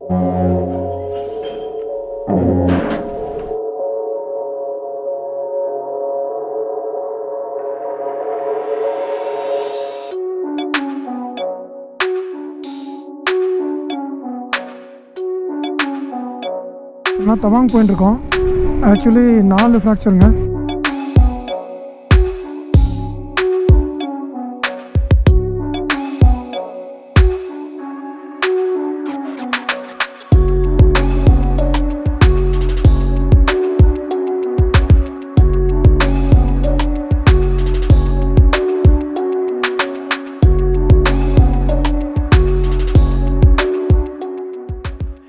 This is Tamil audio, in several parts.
நான் தவாங் போயிட்டுருக்கோம். Actually 4 ஃப்ராக்சருங்க.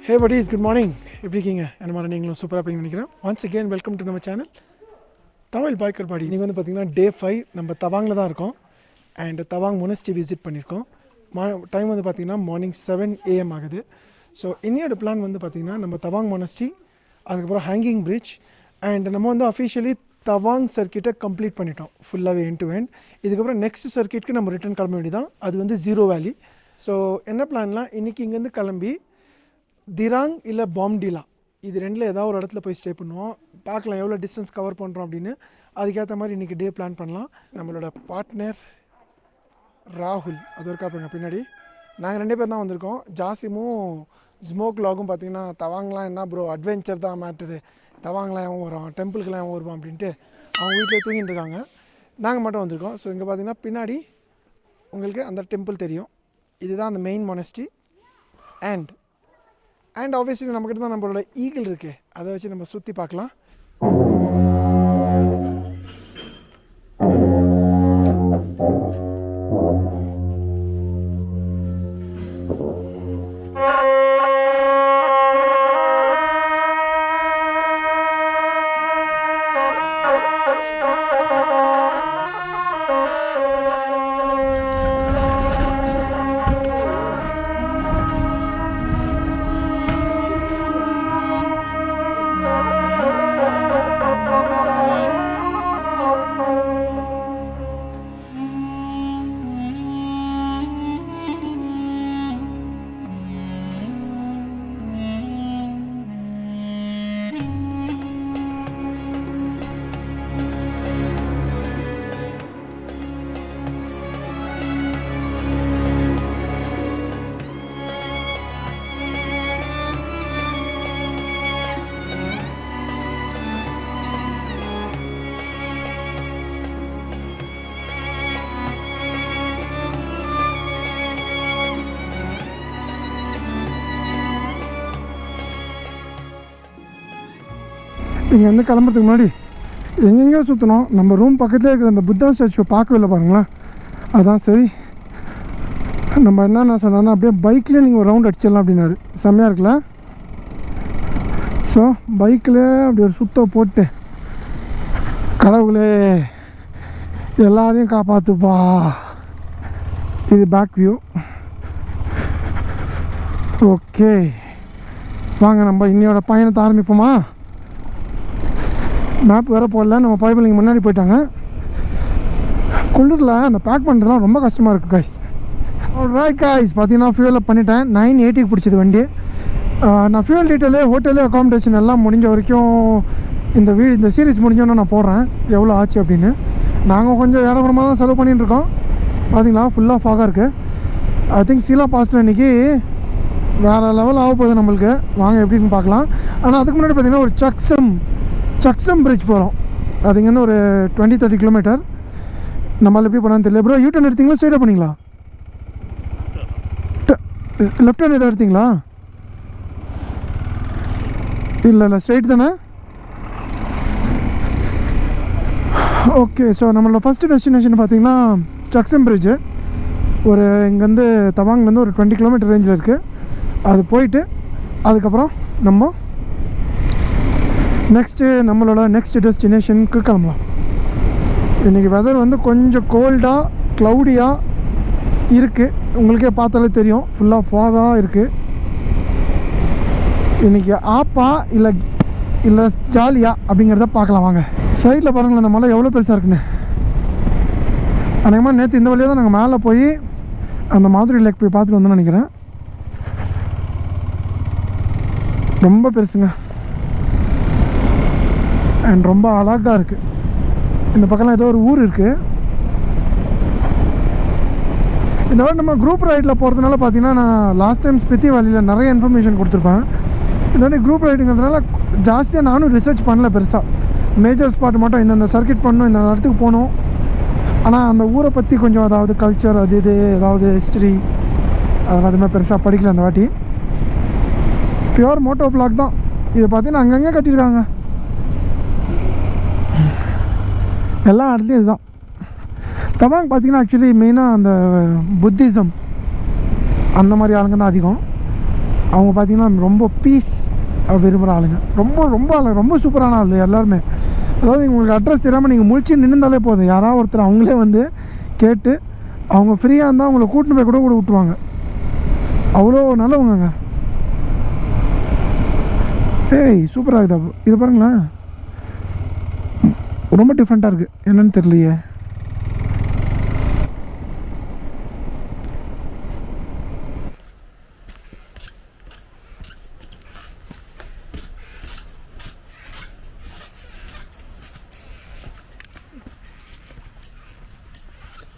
Hey buddies, good morning. எப்படி இருக்கீங்க? என்ன மாதிரி நீங்களும் சூப்பராக இருப்பீங்கன்னு நினைக்கிறேன். ஒன்ஸ் அகெயின் வெல்கம் டு நம்ம சேனல் தமிழ் பைக்கர் பாடி. நீங்கள் வந்து பார்த்திங்கன்னா டே 5 நம்ம தவாங்கில் தான் இருக்கோம். அண்ட் தவாங் மொனஸ்ட்ரி விசிட் பண்ணியிருக்கோம். டைம் வந்து பார்த்திங்கன்னா மார்னிங் 7 AM ஆகுது. ஸோ இன்னையோட பிளான் வந்து பார்த்திங்கன்னா நம்ம தவாங் மொனஸ்ட்ரி, அதுக்கப்புறம் ஹேங்கிங் பிரிட்ஜ், அண்ட் நம்ம வந்து அஃபிஷியலி தவாங் சர்க்கிட்டை கம்ப்ளீட் பண்ணிட்டோம் ஃபுல்லாகவே எண்ட் டு எண்ட். இதுக்கப்புறம் நெக்ஸ்ட் சர்க்கிட்க்கு நம்ம ரிட்டர்ன் கிளம்ப வேண்டியதான். அது வந்து ஜீரோ வேலி. ஸோ என்ன பிளான்லாம், இன்றைக்கி இங்கேருந்து கிளம்பி டிராங் இல்லை பாம்டிலா இது ரெண்டில் ஏதாவது ஒரு இடத்துல போய் ஸ்டே பண்ணுவோம். பார்க்கலாம் எவ்வளோ டிஸ்டன்ஸ் கவர் பண்ணுறோம் அப்படின்னு. அதுக்கேற்ற மாதிரி இன்றைக்கி டே பிளான் பண்ணலாம். நம்மளோட பார்ட்னர் ராகுல் அது ஒரு காப்புங்க பின்னாடி. நாங்கள் 2 பேர் தான் வந்திருக்கோம். ஜாசிமும் ஸ்மோக் லாகும் பார்த்திங்கன்னா தவாங்கலாம் என்ன ப்ரோ அட்வென்ச்சர் தான் மேட்டரு, தவாங்கலாம் எவன் வரும், டெம்பிளுக்கெலாம் எவன் வருவான் அப்படின்ட்டு அவங்க வீட்டிலே தூங்கிட்டு இருக்காங்க. நாங்கள் மட்டும் வந்திருக்கோம். ஸோ இங்கே பார்த்திங்கன்னா பின்னாடி உங்களுக்கு அந்த டெம்பிள் தெரியும். இதுதான் அந்த மெயின் மொனஸ்ட்ரி. அண்ட் ஆப்வியஸ்லி நம்மக்கிட்ட தான் நம்மளோட ஈகிள் இருக்குது. அதை வச்சு நம்ம சுற்றி பார்க்கலாம். இங்கே வந்து கிளம்புறதுக்கு முன்னாடி எங்கெங்கேயோ சுற்றணும். நம்ம ரூம் பக்கத்துலேயே இருக்கிற அந்த புத்தா ஸ்டாச்சுவை பார்க்கவில்லை பாருங்களேன். அதான் சரி நம்ம என்ன சொன்னோன்னா அப்படியே பைக்லேயே நீங்கள் ஒரு ரவுண்ட் அடிச்சிடலாம் அப்படின்னாரு. செம்மையாக இருக்குல்ல? ஸோ பைக்கில் அப்படி ஒரு சுத்த போட்டு கடவுளே எல்லாரையும் காப்பாற்றுப்பா. இது பேக் வியூ. ஓகே வாங்க நம்ம இன்னையோட பயணத்தை ஆரம்பிப்போமா? மேப் வேறு போடல, நம்ம பைபிள் முன்னாடி போயிட்டாங்க. குளிரில் அந்த பேக் பண்ணுறதுலாம் ரொம்ப கஷ்டமாக இருக்குது கைஸ். ரைட் கைஸ், பார்த்தீங்கன்னா ஃபியூல் அப் பண்ணிட்டேன். 980 பிடிச்சது வண்டி. நான் ஃபியூல் டீட்டெயிலு, ஹோட்டலு, அக்காமடேஷன் எல்லாம் முடிஞ்ச வரைக்கும் இந்த சீரீஸ் முடிஞ்சோன்னு நான் போடுறேன் எவ்வளோ ஆச்சு அப்படின்னு. நாங்கள் கொஞ்சம் ஏடகுடமாக தான் செலவு பண்ணிட்டுருக்கோம். பார்த்தீங்களா ஃபுல்லாக ஃபாகாக இருக்குது. ஐ திங்க் சீலா பாஸில் இன்றைக்கி வேறு லெவல் ஆக போகுது நம்மளுக்கு. வாங்க எப்படின்னு பார்க்கலாம். ஆனால் அதுக்கு முன்னாடி பார்த்திங்கன்னா ஒரு சக்ஸம் பிரிட்ஜ் போகிறோம். அது இங்கேருந்து ஒரு 20-30 கிலோமீட்டர். நம்மளால் எப்படி போனான்னு தெரியல. ப்ரோ யூ-டர்ன் எடுத்தீங்களா ஸ்ட்ரைட்டாக பண்ணிங்களா? லெஃப்ட் ஹேண்ட் எதாவது எடுத்தீங்களா? இல்லை ஸ்ட்ரைட் தானே? ஓகே. ஸோ நம்மளோட ஃபஸ்ட்டு டெஸ்டினேஷன் பார்த்திங்கன்னா சக்ஸம் பிரிட்ஜு. ஒரு இங்கேருந்து தவாங்லேருந்து ஒரு 20 கிலோமீட்டர் ரேஞ்சில் இருக்குது. அது போயிட்டு அதுக்கப்புறம் நம்ம நம்மளோட நெக்ஸ்ட் டெஸ்டினேஷனுக்கு கிளம்பலாம். இன்றைக்கி வெதர் வந்து கொஞ்சம் கோல்டாக க்ளவுடியாக இருக்குது. உங்களுக்கே பார்த்தாலே தெரியும் ஃபுல்லாக ஃபாகாக இருக்குது. இன்றைக்கி ஆப்பா இல்லை ஜாலியா அப்படிங்கிறத பார்க்கலாம் வாங்க. சைடில் பாருங்களேன் அந்த மலை எவ்வளோ பெருசாக இருக்குன்னு. அநேகமாக நேற்று இந்த வழியாக தான் நாங்கள் மேலே போய் அந்த மாதிரி லேக் போய் பார்த்துட்டு வந்தோம்னு நினைக்கிறேன். ரொம்ப பெருசுங்க அண்ட் ரொம்ப அழகாக இருக்குது. இந்த பக்கம்லாம் ஏதோ ஒரு ஊர் இருக்குது. இந்த மாதிரி நம்ம குரூப் ரைடில் போகிறதுனால பார்த்தீங்கன்னா நான் லாஸ்ட் டைம் ஸ்பித்தி வேலியில் நிறைய இன்ஃபர்மேஷன் கொடுத்துருப்பேன். இந்த மாதிரி குரூப் ரைடுங்கிறதுனால ஜாஸ்தியாக நானும் ரிசர்ச் பண்ணல பெருசாக. மேஜர் ஸ்பாட் மட்டும் இந்த சர்க்கிட் பண்ணணும், இந்த இடத்துக்கு போகணும். ஆனால் அந்த ஊரை பற்றி கொஞ்சம் அதாவது கல்ச்சர் அது இது ஏதாவது ஹிஸ்ட்ரி அதெல்லாம் அதுமாதிரி பெருசாக படிக்கல அந்த வாட்டி. பியூர் மோட்டோ ஃப்ளாக் தான். இதை பார்த்தீங்கன்னா அங்கங்கே கட்டியிருக்காங்க எல்லா இடத்துலையும். இதுதான் தவாங் பார்த்தீங்கன்னா ஆக்சுவலி மெயினாக அந்த புத்திசம் அந்த மாதிரி ஆளுங்க தான் அதிகம். அவங்க பார்த்தீங்கன்னா ரொம்ப பீஸ் விரும்புகிற ஆளுங்க. ரொம்ப ரொம்ப ஆளுங்க ரொம்ப சூப்பரான ஆள் எல்லாருமே. அதாவது உங்களுக்கு அட்ரஸ் தெரியாமல் நீங்கள் முழிச்சு நின்றுந்தாலே போதும், யாராவது ஒருத்தர் அவங்களே வந்து கேட்டு அவங்க ஃப்ரீயாக இருந்தால் அவங்கள கூட்டின்னு போய் கூட விட்டுருவாங்க. அவ்வளோ நல்லவங்க. ஏய் சூப்பராக இருக்குது. இது பாருங்களேன், ரொம்ப டிஃப்ரெண்ட்டாக இருக்குது. என்னன்னு தெரியலையே.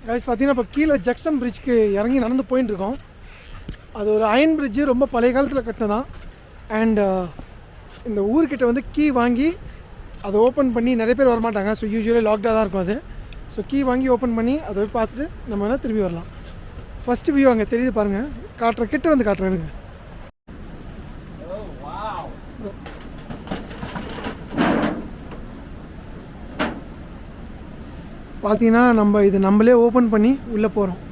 கைஸ் பார்த்தீங்கன்னா இப்போ கீழே ஜக்சம் பிரிட்ஜ்க்கு இறங்கி நடந்து போயின்னு இருக்கோம். அது ஒரு அயன் பிரிட்ஜு, ரொம்ப பழைய காலத்தில் கட்டினதான். அண்ட் இந்த ஊர்கிட்ட வந்து கீ வாங்கி அதை ஓப்பன் பண்ணி நிறைய பேர் வரமாட்டாங்க. ஸோ யூஸ்வலி லாக்டாக தான் இருக்கும் அது. ஸோ கீ வாங்கி ஓப்பன் பண்ணி அதை போய் பார்த்துட்டு நம்ம வேணால் திரும்பி வரலாம். ஃபஸ்ட்டு வியூ அங்கே தெரியுது பாருங்கள், காட்டுற கிட்ட வந்து காட்டுறேங்க. பார்த்தீங்கன்னா நம்ம இது நம்மளே ஓப்பன் பண்ணி உள்ளே போகிறோம்.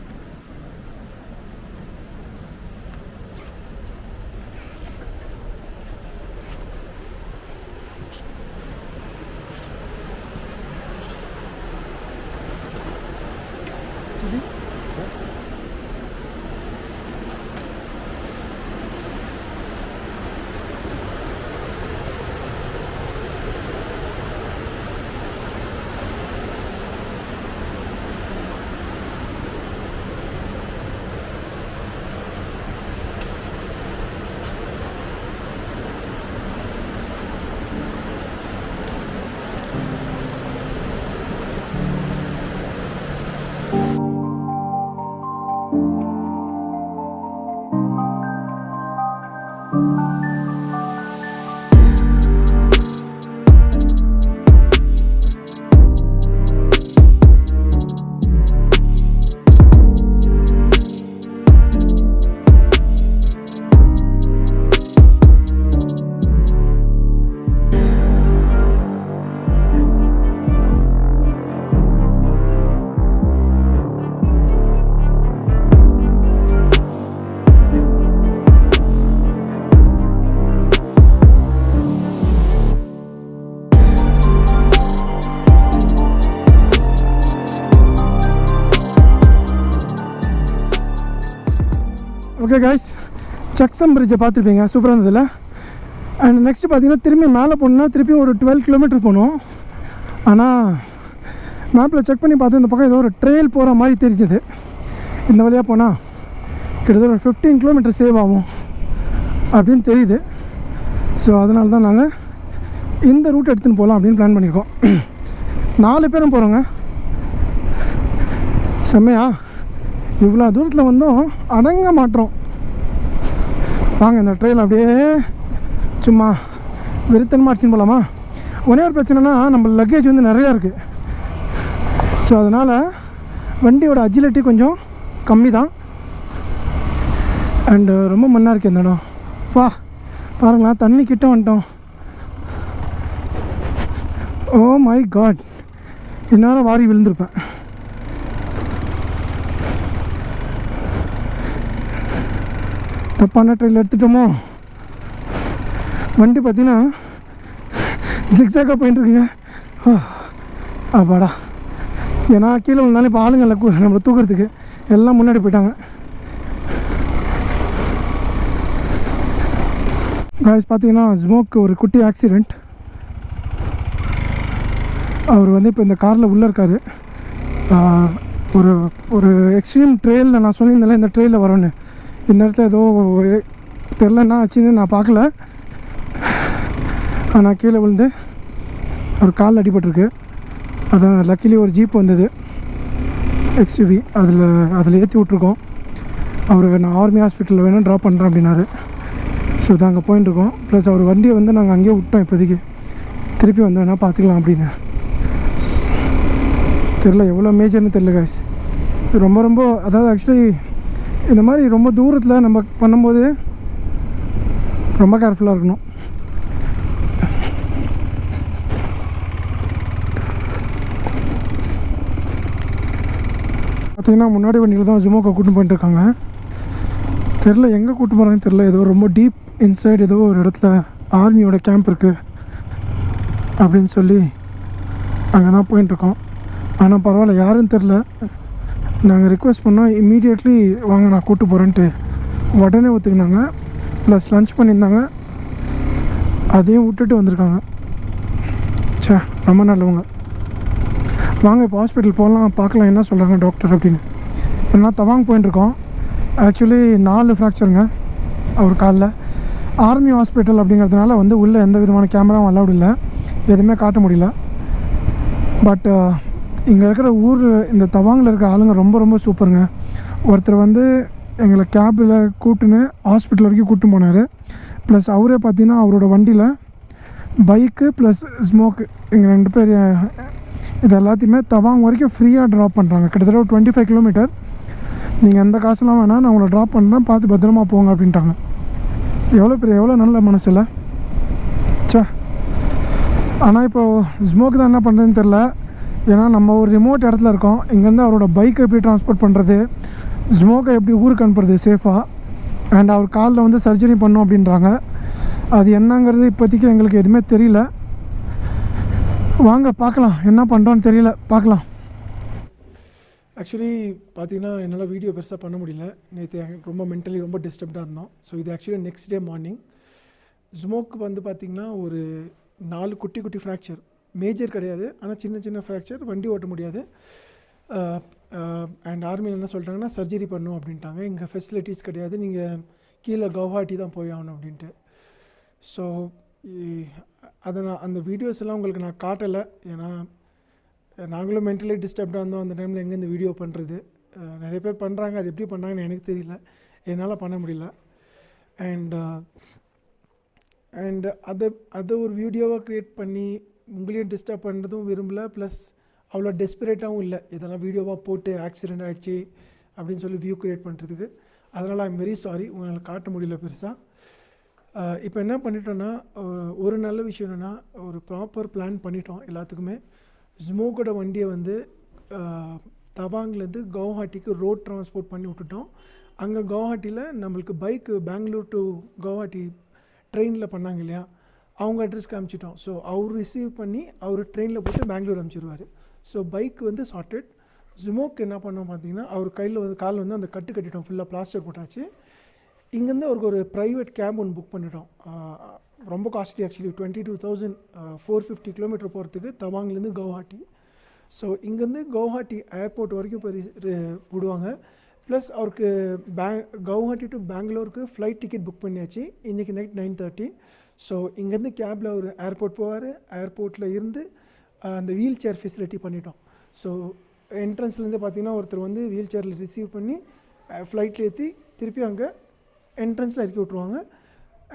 ஓகே கைஸ், சக்சம் பிரிட்ஜை பார்த்துருப்பீங்க, சூப்பராக இருந்ததில்ல. அண்ட் நெக்ஸ்ட்டு பார்த்தீங்கன்னா திரும்பி மேலே போகணுன்னா திருப்பி ஒரு 12 கிலோமீட்டர் போகணும். ஆனால் மேப்பில் செக் பண்ணி பார்த்து இந்த பக்கம் ஏதோ ஒரு ட்ரெயில் போகிற மாதிரி தெரிஞ்சுது. இந்த வழியாக போனால் கிட்டத்தட்ட ஒரு 15 கிலோமீட்டர் சேவ் ஆகும் அப்படின்னு தெரியுது. ஸோ அதனால தான் நாங்கள் இந்த ரூட் எடுத்துன்னு போகலாம் அப்படின்னு பிளான் பண்ணியிருக்கோம். 4 பேரும் போகிறோங்க. செம்மையா இவ்வளோ தூரத்தில் வந்தும் அடங்க மாட்டோம். வாங்க இந்த ட்ரெயில் அப்படியே சும்மா வெறுத்தனமாக அடிச்சுன்னு போகலாமா? ஒரே ஒரு பிரச்சனைனா நம்ம லக்கேஜ் வந்து நிறையா இருக்குது. ஸோ அதனால் வண்டியோட அஜிலிட்டி கொஞ்சம் கம்மி தான். அண்டு ரொம்ப மண்ணாக இருக்குது இந்த இடம். பாருங்களா, தண்ணி கிட்ட வந்துட்டோம். ஓ மை காட், என்னால் வாரி விழுந்திருப்பேன். தப்பான ட்ரெயில் எடுத்துட்டோமோ? வண்டி பார்த்தீங்கன்னா ஜிக்ஸாக்காக போயிட்டுருக்குங்க. அப்பாடா, ஏன்னா கீழே விழுந்தாலும் இப்போ ஆளுங்களை நம்மளை தூக்கிறதுக்கு எல்லாம் முன்னாடி போயிட்டாங்க. காய்ஸ் பார்த்தீங்கன்னா ஸ்மோக் ஒரு குட்டி ஆக்சிடெண்ட். அவர் வந்து இப்போ இந்த காரில் உள்ளே இருக்கார். ஒரு ஒரு எக்ஸ்ட்ரீம் ட்ரெயிலில் நான் சொல்லியிருந்தேன் இந்த ட்ரெயிலில் வரேன்னு. இந்த இடத்துல ஏதோ தெரில என்ன ஆச்சுன்னு நான் பார்க்கல. ஆனால் கீழே விழுந்து ஒரு கால் அடிபட்டிருக்கு. அதான் லக்கிலி ஒரு ஜீப் வந்தது எக்ஸ்யூவி, அதில் ஏற்றி விட்ருக்கோம். அவருக்கு நான் ஆர்மி ஹாஸ்பிட்டலில் வேணும் ட்ராப் பண்ணுறேன் அப்படின்னாரு. ஸோ இது அங்கே போயிட்டுருக்கோம். ப்ளஸ் அவர் வண்டியை வந்து நாங்கள் அங்கேயே விட்டோம். இப்போதைக்கு திருப்பி வந்து வேணால் பார்த்துக்கலாம் அப்படின்னு. தெரில எவ்வளோ மேஜர்னு தெரில காய்ஸ். இது ரொம்ப அதாவது ஆக்சுவலி இந்த மாதிரி ரொம்ப தூரத்தில் நம்ம பண்ணும்போது ரொம்ப கேர்ஃபுல்லாக இருக்கணும். பார்த்திங்கன்னா முன்னாடி வண்டியில் தான் ஜுமோக்கா கூட்டு போயிட்டுருக்காங்க. தெரில எங்கே கூட்டு போகிறாங்கன்னு தெரில. ஏதோ ரொம்ப டீப் இன்சைட் ஏதோ ஒரு இடத்துல ஆர்மியோட கேம்ப் இருக்குது அப்படின்னு சொல்லி அங்கே தான் போயிட்டுருக்கோம். ஆனால் பரவாயில்ல, யாருன்னு தெரில. நாங்கள் ரிக்வெஸ்ட் பண்ணோம் இம்மீடியட்லி வாங்க நான் கூப்பிட்டு போகிறேன்ட்டு உடனே ஒத்துக்கினாங்க. ப்ளஸ் லன்ச் பண்ணியிருந்தாங்க, அதையும் விட்டுட்டு வந்திருக்காங்க. சே ரொம்ப நல்லவங்க. வாங்க இப்போ ஹாஸ்பிட்டல் போகலாம், பார்க்கலாம் என்ன சொல்கிறாங்க டாக்டர் அப்படின்னு. ஏன்னா தவாங் போயிட்டுருக்கோம். ஆக்சுவலி 4 ஃப்ராக்சருங்க அவர் காலில். ஆர்மி ஹாஸ்பிட்டல் அப்படிங்கிறதுனால வந்து உள்ளே எந்த விதமான கேமராவும் அலௌட் இல்லை, எதுவுமே காட்ட முடியல. பட் இங்கே இருக்கிற ஊர் இந்த தவாங்கில் இருக்கிற ஆளுங்க ரொம்ப சூப்பருங்க. ஒருத்தர் வந்து எங்களை கேபில் கூட்டுன்னு ஹாஸ்பிட்டல் வரைக்கும் கூப்பிட்டு போனார். ப்ளஸ் அவரே பார்த்தீங்கன்னா அவரோட வண்டியில் பைக்கு ப்ளஸ் ஸ்மோக்கு எங்கள் 2 பேர் இது எல்லாத்தையுமே தவாங் வரைக்கும் ஃப்ரீயாக ட்ராப் பண்ணுறாங்க. கிட்டத்தட்ட ஒரு 25 கிலோமீட்டர். நீங்கள் எந்த காசுலாம் வேணால் நான் உங்களை ட்ராப் பண்ணுறேன், பார்த்து பத்திரமா போங்க அப்படின்ட்டாங்க. எவ்வளோ நல்ல மனசு இல்லை சே. ஆனால் இப்போது ஸ்மோக் தான் என்ன பண்ணுறதுன்னு தெரில. ஏன்னா நம்ம ஒரு ரிமோட் இடத்துல இருக்கோம். இங்கேருந்து அவரோட பைக்கை எப்படி ட்ரான்ஸ்போர்ட் பண்ணுறது, ஸ்மோக்கை எப்படி ஊருக்கு அனுப்புறது சேஃபாக, அண்ட் அவர் காலில் வந்து சர்ஜரி பண்ணோம் அப்படின்றாங்க. அது என்னங்கிறது இப்போதைக்கு எங்களுக்கு எதுவுமே தெரியல. வாங்க பார்க்கலாம் என்ன பண்ணுறோன்னு தெரியல, பார்க்கலாம். ஆக்சுவலி பார்த்தீங்கன்னா என்னால் வீடியோ பெருசாக பண்ண முடியல. நேற்று ரொம்ப மென்டலி ரொம்ப டிஸ்டர்ப்டாக இருந்தோம். ஸோ இது actually next day morning. Smoke வந்து பார்த்திங்கன்னா ஒரு 4 குட்டி ஃப்ராக்சர், மேஜர் கிடையாது, ஆனால் சின்ன ஃப்ராக்சர், வண்டி ஓட்ட முடியாது. அண்ட் ஆர்மியில் என்ன சொல்லிட்டாங்கன்னா சர்ஜரி பண்ணும் அப்படின்ட்டாங்க. இங்கே ஃபெசிலிட்டிஸ் கிடையாது, நீங்கள் கீழே கவுஹாட்டி தான் போய் ஆகணும் அப்படின்ட்டு. ஸோ அதை நான் அந்த வீடியோஸ் எல்லாம் உங்களுக்கு நான் காட்டலை. ஏன்னா நாங்களும் மென்டலி டிஸ்டர்ப்டாக இருந்தோம் அந்த டைமில். எங்கே இந்த வீடியோ பண்ணுறது, நிறைய பேர் பண்ணுறாங்க, அது எப்படி பண்ணுறாங்கன்னு எனக்கு தெரியல, என்னால் பண்ண முடியல. அண்ட் அதை ஒரு வீடியோவாக க்ரியேட் பண்ணி உங்களையும் டிஸ்டர்ப் பண்ணுறதும் விரும்பலை. ப்ளஸ் அவ்வளோ டெஸ்பிரேட்டாகவும் இல்லை இதெல்லாம் வீடியோவாக போட்டு ஆக்சிடெண்ட் ஆகிடுச்சி அப்படின்னு சொல்லி வியூ க்ரியேட் பண்ணுறதுக்கு. அதனால் ஐம் வெரி சாரி, உங்களால் காட்ட முடியல பெருசாக. இப்போ என்ன பண்ணிட்டோன்னா, ஒரு நல்ல விஷயம் என்னென்னா ஒரு ப்ராப்பர் பிளான் பண்ணிட்டோம் எல்லாத்துக்குமே. ஸ்மோக்கோட வண்டியை வந்து தவாங்லேருந்து கவுஹாட்டிக்கு ரோட் ட்ரான்ஸ்போர்ட் பண்ணி விட்டுட்டோம். அங்கே கவுஹாட்டியில் நம்மளுக்கு பைக்கு பெங்களூர் டு கவுஹாட்டி ட்ரெயினில் பண்ணாங்க இல்லையா, அவங்க அட்ரஸ் காமிச்சிட்டோம். ஸோ அவர் ரிசீவ் பண்ணி அவர் ட்ரெயினில் போட்டு பெங்களூர் அனுப்பிச்சிடுவார். ஸோ பைக் வந்து சார்ட்டட். ஸ்மோக் என்ன பண்ணோம் பார்த்தீங்கன்னா, அவர் கையில் வந்து கால் வந்து அந்த கட்டு கட்டிட்டோம், ஃபுல்லாக பிளாஸ்டர் போட்டாச்சு. இங்கேருந்து அவருக்கு ஒரு ப்ரைவேட் கேப் ஒன்று புக் பண்ணிட்டோம். ரொம்ப காஸ்ட்லி ஆக்சுவலி, 22,450 கிலோமீட்டர் போகிறதுக்கு தவாங்லேருந்து கவுஹாட்டி. ஸோ இங்கேருந்து கவுஹாட்டி ஏர்போர்ட் வரைக்கும் போய் விடுவாங்க. ப்ளஸ் அவருக்கு கவுஹாட்டி டு பெங்களூருக்கு ஃப்ளைட் டிக்கெட் புக் பண்ணியாச்சு, இன்றைக்கி நைட் 9:30. ஸோ இங்கேருந்து கேபில் அவர் ஏர்போர்ட் போவார். ஏர்போர்ட்டில் இருந்து அந்த வீல் சேர் ஃபெசிலிட்டி பண்ணிட்டோம். ஸோ என்ட்ரன்ஸ்லேருந்து பார்த்திங்கன்னா ஒருத்தர் வந்து வீல் சேரில் ரிசீவ் பண்ணி ஃப்ளைட்டில் ஏற்றி திருப்பி அங்கே என்ட்ரன்ஸில் இறக்கி விட்ருவாங்க.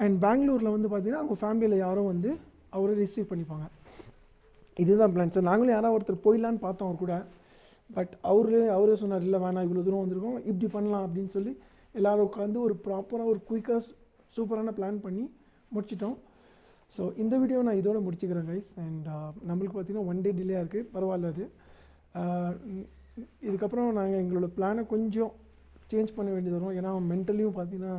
அண்ட் பெங்களூரில் வந்து பார்த்திங்கன்னா அவங்க ஃபேமிலியில் யாரும் வந்து அவரை ரிசீவ் பண்ணிப்பாங்க. இதுதான் பிளான் சார். நாங்களும் யாராவது ஒருத்தர் போயிடலான்னு பார்த்தோம் அவர் கூட. பட் அவரே சொன்னார், இல்லை வேணாம், இவ்வளோ தூரம் வந்திருக்கோம், இப்படி பண்ணலாம் அப்படின்னு சொல்லி எல்லோரும் உட்காந்து ஒரு ப்ராப்பராக ஒரு குயிக்காக சூப்பரான பிளான் பண்ணி முடிச்சிட்டோம். ஸோ இந்த வீடியோ நான் இதோட முடிச்சுக்கிறேன் கைஸ். அண்ட் நம்மளுக்கு பார்த்திங்கன்னா 1 டே டிலே இருக்குது, பரவாயில்ல. அது இதுக்கப்புறம் நாங்கள் எங்களோட பிளானை கொஞ்சம் சேஞ்ச் பண்ண வேண்டியது வரும். ஏன்னா மென்டலியும் பார்த்திங்கன்னா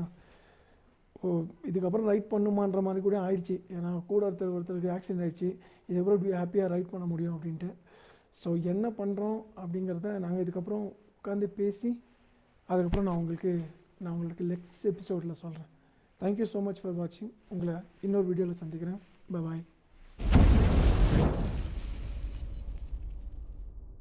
இதுக்கப்புறம் ரைட் பண்ணுமான்ற மாதிரி கூட ஆயிடுச்சு. ஏன்னா கூட ஒருத்தருக்கு ஆக்சிடென்ட் ஆகிடுச்சு, இதுக்கப்புறம் இப்படி ஹாப்பியாக ரைட் பண்ண முடியும் அப்படின்ட்டு. ஸோ என்ன பண்ணுறோம் அப்படிங்கிறத நாங்கள் இதுக்கப்புறம் உட்காந்து பேசி அதுக்கப்புறம் நான் உங்களுக்கு நெக்ஸ்ட் எபிசோடில் சொல்கிறேன். தேங்க்யூ ஸோ மச் ஃபார் வாட்சிங். உங்களை இன்னொரு வீடியோவில் சந்திக்கிறேன். பாய்.